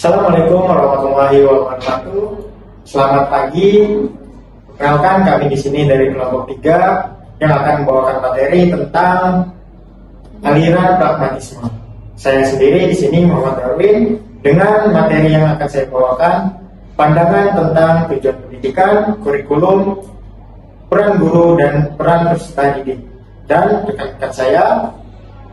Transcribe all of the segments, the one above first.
Assalamualaikum warahmatullahi wabarakatuh. Selamat pagi. Perkenalkan, kami di sini dari kelompok 3 yang akan membawakan materi tentang aliran pragmatisme. Saya sendiri di sini Muhammad Darwin dengan materi yang akan saya bawakan, pandangan tentang tujuan pendidikan, kurikulum, peran guru dan peran peserta didik. Dan rekan-rekan saya.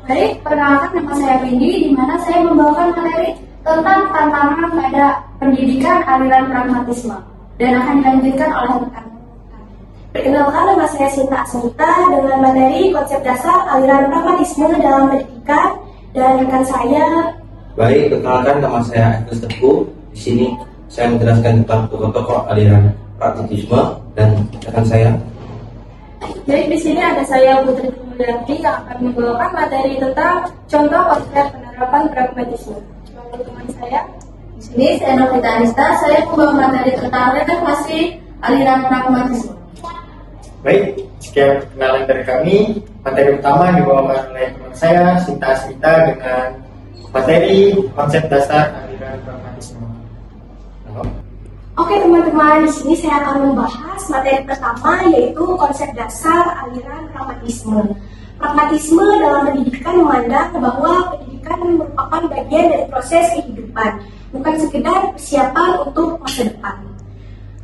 Baik, perkenalkan, nama saya Windy, di mana saya membawakan materi tentang tantangan pada pendidikan aliran pragmatisme dan akan dilanjutkan oleh rekan. Perkenalkan, nama saya Sinta Asmita dengan materi konsep dasar aliran pragmatisme dalam pendidikan dan rekan saya. Baik, perkenalkan, nama saya Agus Teguh. Di sini saya menjelaskan tentang tokoh-tokoh aliran pragmatisme dan rekan saya. Baik, di sini ada saya Putri Mulyanti yang akan membawakan materi tentang contoh konsep penerapan pragmatisme. Teman saya. Di sini saya Novita Anista, saya membawa materi tentang reformasi aliran pragmatisme. Baik, sekian perkenalan dari kami. Materi utama dibawakan oleh teman saya Sinta Asmita dengan materi konsep dasar aliran pragmatisme. Oke teman-teman, di sini saya akan membahas materi pertama, yaitu konsep dasar aliran pragmatisme. Pragmatisme dalam pendidikan memandang bahwa pendidikan merupakan bagian dari proses kehidupan, bukan sekedar persiapan untuk masa depan.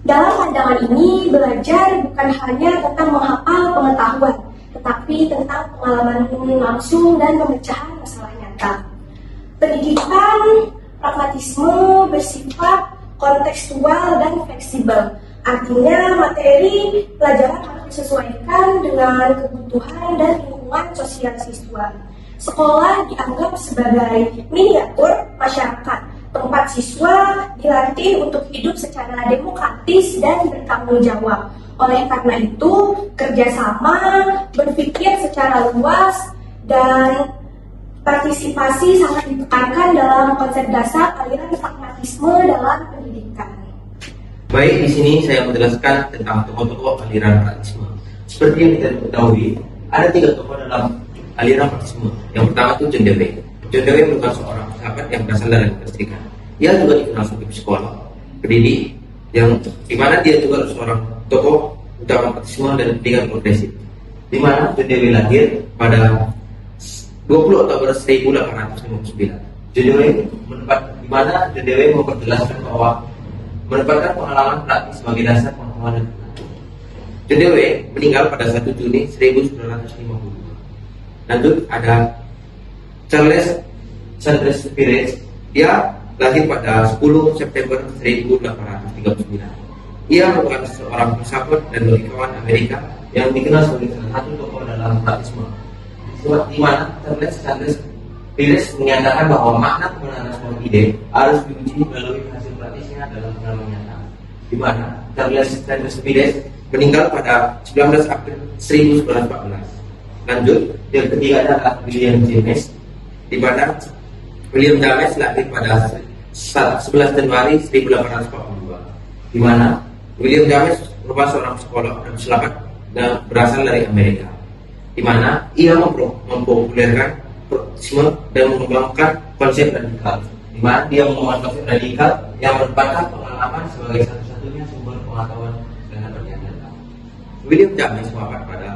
Dalam pandangan ini, belajar bukan hanya tentang menghafal pengetahuan, tetapi tentang pengalaman langsung dan pemecahan masalah nyata. Pendidikan pragmatisme bersifat kontekstual dan fleksibel. Artinya, materi pelajaran harus disesuaikan dengan kebutuhan dan lingkungan sosial siswa. Sekolah dianggap sebagai miniatur masyarakat, tempat siswa dilatih untuk hidup secara demokratis dan bertanggung jawab. Oleh karena itu, kerjasama, berpikir secara luas, dan partisipasi sangat ditekankan dalam konsep dasar aliran pragmatisme dalam pendidikan. Baik, di sini saya menjelaskan tentang tokoh-tokoh aliran pragmatisme. Seperti yang kita ketahui, ada 3 tokoh dalam aliran pragmatisme. Yang pertama itu John Dewey. John Dewey merupakan seorang sahabat yang berasal dari Amerika Serikat. Dia juga dikenal sebagai psikolog, pendidik, yang dimana dia juga seorang tokoh utama pragmatisme dan pendidikan progresif. Di mana John Dewey lahir pada 20 Oktober 1859. John Dewey di mana John Dewey memperjelaskan bahwa menempatkan pengalaman praktis sebagai dasar pengetahuan dan pengetahuan. John Dewey meninggal pada 1 Juni 1952. Lanjut ada Charles Sanders Peirce. Dia lahir pada 10 September 1839. Ia merupakan seorang filsafat dan logikawan Amerika yang dikenal sebagai salah satu tokoh dalam pragmatisme. Di mana Charles Sanders Peirce menyatakan bahwa makna kebenaran sebuah ide harus diuji melalui hasil praktisnya dalam pengalaman nyata. Di mana Charles Sanders Peirce meninggal pada 19 April 1914. Lanjut, yang ketiga adalah William James. Di mana William James lahir pada 11 Januari 1842. Di mana William James merupakan seorang psikolog dan filsafat dan berasal dari Amerika. Di mana ia mempopulerkan pragmatisme dan mengembangkan konsep radikal. Di mana dia mengembangkan konsep radikal yang merupakan pengalaman sebagai satu-satunya sumber pengetahuan dengan nyata. William James wafat pada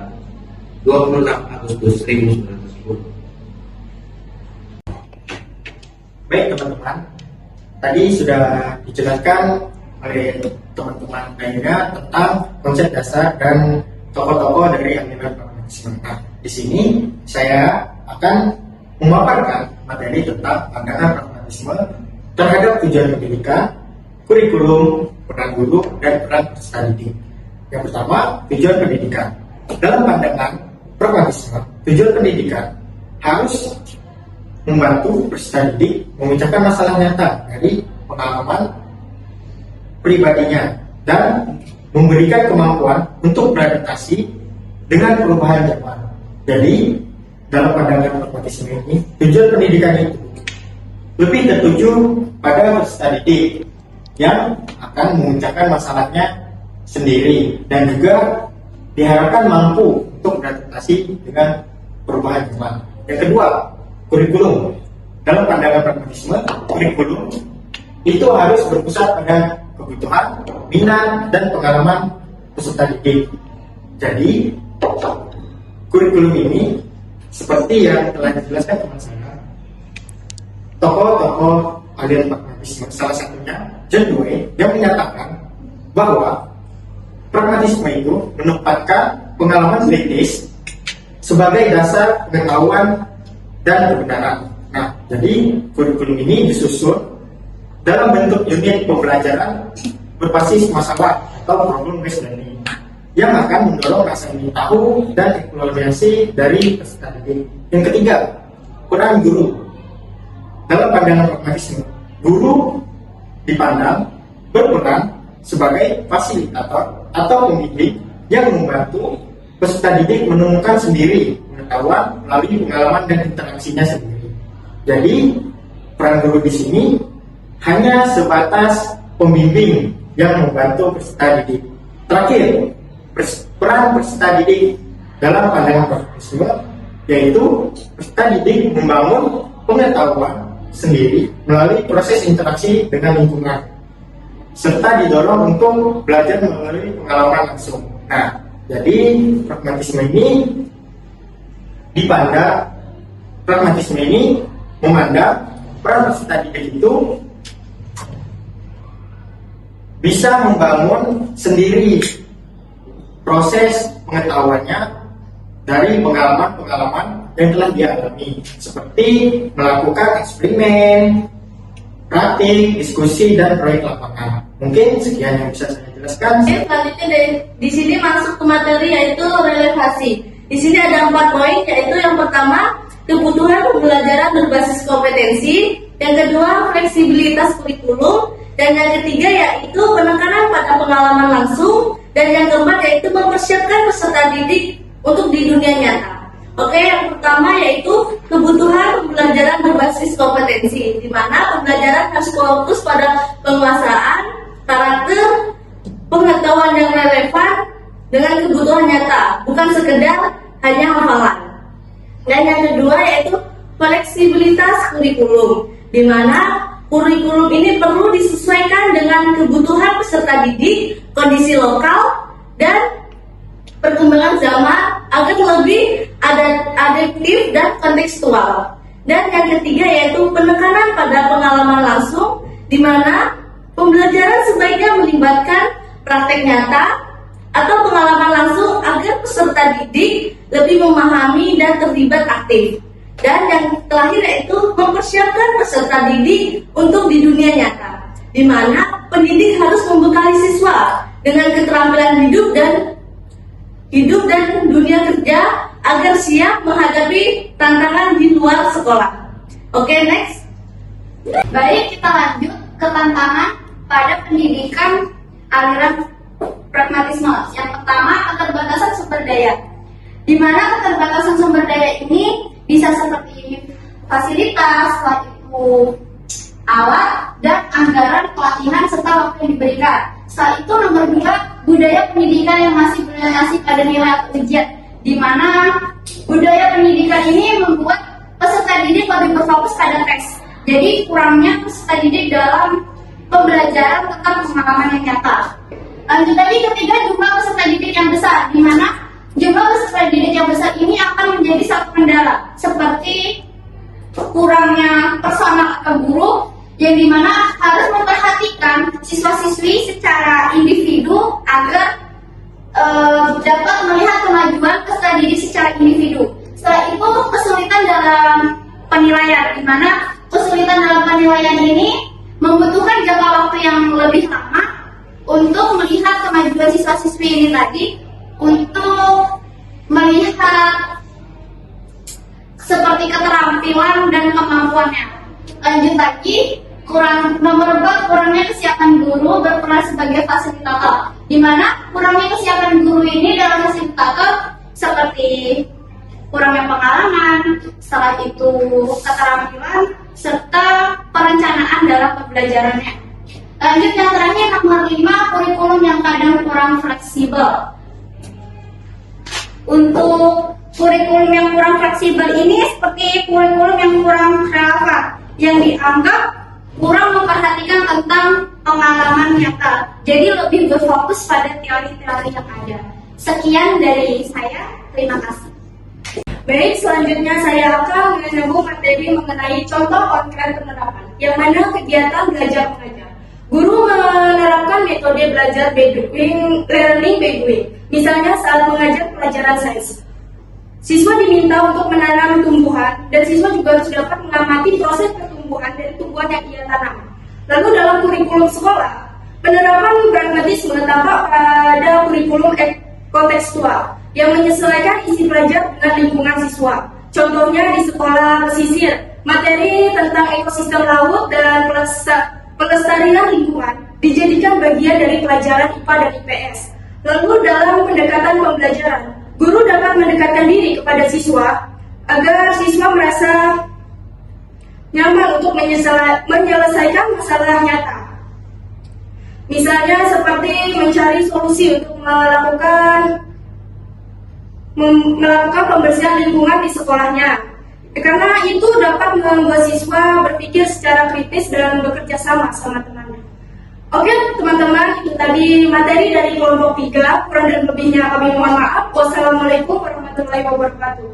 26 Agustus 1910. Baik teman-teman, tadi sudah dijelaskan oleh teman-teman lainnya tentang konsep dasar dan tokoh-tokoh dari aliran pragmatisme. Nah, di sini saya akan memaparkan materi tentang pandangan pragmatisme terhadap tujuan pendidikan, kurikulum, peran guru, dan peran peserta didik. Yang pertama, tujuan pendidikan. Dalam pandangan pragmatisme, tujuan pendidikan harus membantu peserta didik memecahkan masalah nyata dari pengalaman pribadinya dan memberikan kemampuan untuk beradaptasi dengan perubahan zaman. Jadi, dalam pandangan pragmatisme ini, tujuan pendidikan itu lebih tertuju pada peserta didik yang akan memecahkan masalahnya sendiri dan juga diharapkan mampu untuk beradaptasi dengan perubahan zaman. Yang kedua, kurikulum. Dalam pandangan pragmatisme, kurikulum itu harus berpusat pada kebutuhan, minat, dan pengalaman peserta didik. Jadi, kurikulum ini seperti yang telah dijelaskan teman saya, tokoh-tokoh aliran pragmatisme, salah satunya John Dewey, yang menyatakan bahwa pragmatisme itu menempatkan pengalaman kritis sebagai dasar pengetahuan dan kebenaran. Nah, jadi kurikulum ini disusun dalam bentuk unit pembelajaran berbasis masalah atau problem based learning yang akan mendorong rasa ingin tahu dan eksplorasi dari peserta didik. Yang ketiga, peran guru. Dalam pandangan pragmatisme, guru dipandang berperan sebagai fasilitator atau pembimbing yang membantu peserta didik menemukan sendiri pengetahuan melalui pengalaman dan interaksinya sendiri. Jadi, peran guru di sini hanya sebatas pembimbing yang membantu peserta didik. Terakhir, peran peserta didik dalam pandangan pragmatisme yaitu peserta didik membangun pengetahuan sendiri melalui proses interaksi dengan lingkungan, serta didorong untuk belajar melalui pengalaman langsung. Nah, jadi pragmatisme ini memandang peran peserta didik itu bisa membangun sendiri proses pengetahuannya dari pengalaman-pengalaman yang telah dia alami, seperti melakukan eksperimen, praktik, diskusi, dan proyek lapangan. Mungkin sekian yang bisa saya jelaskan. Selanjutnya di sini masuk ke materi yaitu relevasi. Di sini ada 4 poin, yaitu yang pertama kebutuhan pembelajaran berbasis kompetensi, yang kedua fleksibilitas kurikulum, dan yang ketiga yaitu penekanan pada pengalaman langsung, dan yang keempat yaitu mempersiapkan peserta didik untuk di dunia nyata. Oke, yang pertama yaitu kebutuhan pembelajaran berbasis kompetensi, di mana pembelajaran harus fokus pada penguasaan, karakter, pengetahuan yang relevan dengan kebutuhan nyata, bukan sekedar hanya hafalan. Dan yang kedua yaitu fleksibilitas kurikulum, di mana kurikulum ini perlu disesuaikan dengan kebutuhan peserta didik, kondisi lokal, dan perkembangan zaman agar lebih adaptif dan kontekstual. Dan yang ketiga yaitu penekanan pada pengalaman langsung, di mana pembelajaran sebaiknya melibatkan praktek nyata atau pengalaman langsung agar peserta didik lebih memahami dan terlibat aktif. Dan yang terakhir yaitu mempersiapkan peserta didik untuk di dunia nyata, di mana pendidik harus membekali siswa dengan keterampilan hidup dan dunia kerja agar siap menghadapi tantangan di luar sekolah. Oke, next. Baik, kita lanjut ke tantangan pada pendidikan aliran pragmatisme. Yang pertama, keterbatasan sumber daya. Di mana keterbatasan sumber daya ini bisa seperti fasilitas, itu alat, dan anggaran pelatihan serta waktu yang diberikan. Setelah itu nomor 2, budaya pendidikan yang masih berorientasi pada nilai atau ujian, di mana budaya pendidikan ini membuat peserta didik lebih berfokus pada teks. Jadi kurangnya peserta didik dalam pembelajaran tentang pengalaman yang nyata. Lanjut lagi, ketiga, jumlah peserta didik yang besar, di mana jumlah peserta didik yang besar ini akan menjadi satu kendala, seperti kurangnya personal atau guru, yang dimana harus memperhatikan siswa-siswi secara individu agar dapat melihat kemajuan peserta didik secara individu. Setelah itu kesulitan dalam penilaian, dimana kesulitan dalam penilaian ini membutuhkan jangka waktu yang lebih lama untuk melihat kemajuan siswa-siswi ini tadi, untuk melihat seperti keterampilan dan kemampuannya. Lanjut lagi, nomor 4, kurangnya kesiapan guru berperan sebagai fasilitator, di mana kurangnya kesiapan guru ini dalam fasilitator seperti kurangnya pengalaman, setelah itu keterampilan, serta perencanaan dalam pembelajarannya. Lanjut yang terakhir, nomor 5, kurikulum yang kadang kurang fleksibel. Untuk kurikulum yang kurang fleksibel ini seperti kurikulum yang kurang relevan, yang dianggap kurang memperhatikan tentang pengalaman nyata. Jadi lebih berfokus pada teori-teori yang ada. Sekian dari saya, terima kasih. Baik, selanjutnya saya akan menyambung materi mengenai contoh konkret penerapan, yang mana kegiatan belajar mengajar. Guru menerapkan metode belajar by doing, learning by doing. Misalnya saat mengajar pelajaran sains, siswa diminta untuk menanam tumbuhan, dan siswa juga harus dapat mengamati proses pertumbuhan dari tumbuhan yang ia tanam. Lalu dalam kurikulum sekolah, penerapan pragmatisme tampak pada kurikulum kontekstual yang menyesuaikan isi pelajar dengan lingkungan siswa. Contohnya di sekolah pesisir, materi tentang ekosistem laut dan pelestarian lingkungan dijadikan bagian dari pelajaran IPA dan IPS. Lalu dalam pendekatan pembelajaran, guru dapat mendekatkan diri kepada siswa agar siswa merasa nyaman untuk menyelesaikan masalah nyata. Misalnya seperti mencari solusi untuk melakukan pembersihan lingkungan di sekolahnya. Karena itu dapat membuat siswa berpikir secara kritis dan bekerja sama temannya. Oke teman-teman, itu tadi materi dari kelompok 3. Kurang dan lebihnya kami mohon maaf. Wassalamualaikum warahmatullahi wabarakatuh.